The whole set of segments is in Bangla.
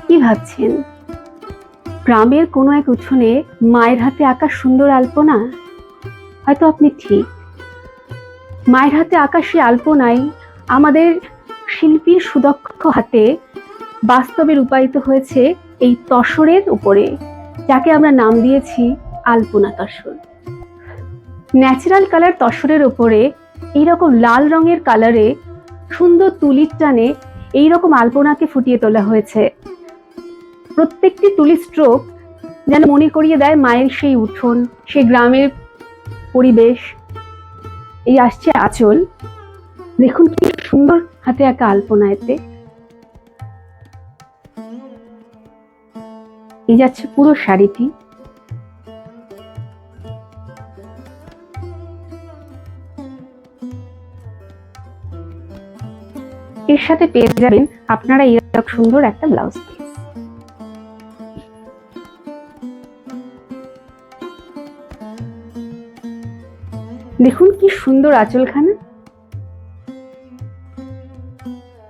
কি ভাবছেন? গ্রামের কোনো এক উঠোনে মায়ের হাতে আঁকা সুন্দর আলপনা? হয়তো আপনি ঠিক। মায়ের হাতে আঁকা সেই আলপনাই আমাদের শিল্পীর সুদক্ষ হাতে বাস্তবে রূপায়িত হয়েছে এই তসরের উপরে, যাকে আমরা নাম দিয়েছি আলপনা তসর। ন্যাচারাল কালার তসরের উপরে এইরকম লাল রঙের কালারে সুন্দর তুলির টানে এইরকম আলপনাকে ফুটিয়ে তোলা হয়েছে। প্রত্যেকটি তুলির স্ট্রোক যেন মনে করিয়ে দেয় মায়ের সেই উঠোন, সেই গ্রামের পরিবেশ। এই আসছে আঁচল, দেখুন কি সুন্দর হাতে আঁকা আলপনা। এতে এই যাচ্ছে পুরো শাড়িটি। এর সাথে পেয়ে যাবেন আপনারা এরকম সুন্দর একটা ব্লাউজ পিস। দেখুন কি সুন্দর আঁচলখানা।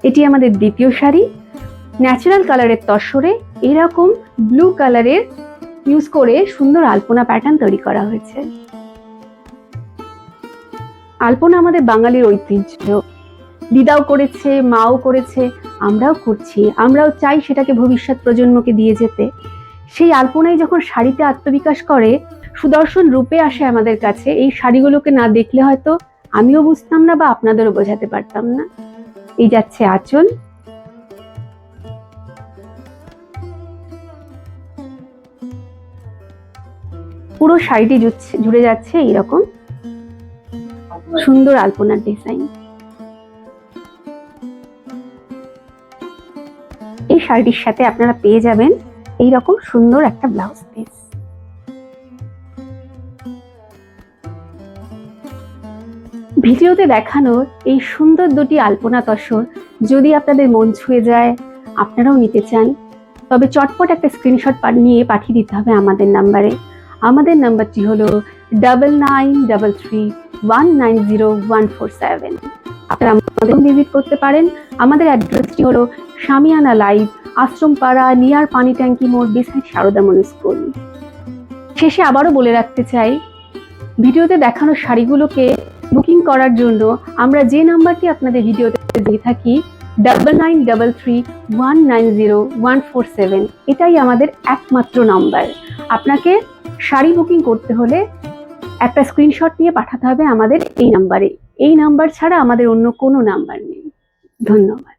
এটি আমাদের দ্বিতীয় শাড়ি। ন্যাচারাল কালারের তসরে এরকম ব্লু কালারের ইউজ করে সুন্দর আলপনা প্যাটার্ন তৈরি করা হয়েছে। আলপনা আমাদের বাঙালির ঐতিহ্য। দিদাও করেছে, মাও করেছে, আমরাও করছি, আমরাও চাই সেটাকে ভবিষ্যৎ প্রজন্মকে দিয়ে যেতে। সেই আলপনাই যখন শাড়িতে আত্মবিকাশ করে, সুদর্শন রূপে আসে আমাদের কাছে, এই শাড়িগুলোকে না দেখলে হয়তো আমিও বুঝতাম না বা আপনাদেরও বোঝাতে পারতাম না। এই যাচ্ছে আঁচল। পুরো শাড়িটি জুড়ে যাচ্ছে এইরকম সুন্দর আলপনার ডিজাইন। এই শাড়িটির সাথে আপনারা পেয়ে যাবেন এইরকম সুন্দর একটা ব্লাউজ পিস। ভিডিওতে দেখানো এই সুন্দর দুটি আলপনা তসর যদি আপনাদের মন ছুঁয়ে যায়, আপনারাও নিতে চান, তবে চটপট একটা স্ক্রিনশট নিয়ে পাঠিয়ে দিতে হবে আমাদের নাম্বারে। আমাদের নাম্বারটি হলো 9933190147। আপনারা আমাদের ভিজিট করতে পারেন। আমাদের অ্যাড্রেসটি হলো সামিয়ানা লাইভ, আশ্রমপাড়া, নিয়ার পানি ট্যাঙ্কি মোড়, বিসাইড শারদামণি স্কুল। শেষে আবারও বলে রাখতে চাই, ভিডিওতে দেখানো শাড়িগুলোকে বুকিং করার জন্য আমরা যে নাম্বারটি আপনাদের ভিডিওতে দিয়ে থাকি 9933190147, এটাই আমাদের একমাত্র নাম্বার। আপনাকে শাড়ি বুকিং করতে হলে একটা স্ক্রিনশট নিয়ে পাঠাতে হবে আমাদের এই নাম্বারে। এই নাম্বার ছাড়া আমাদের অন্য কোনো নাম্বার নেই। ধন্যবাদ।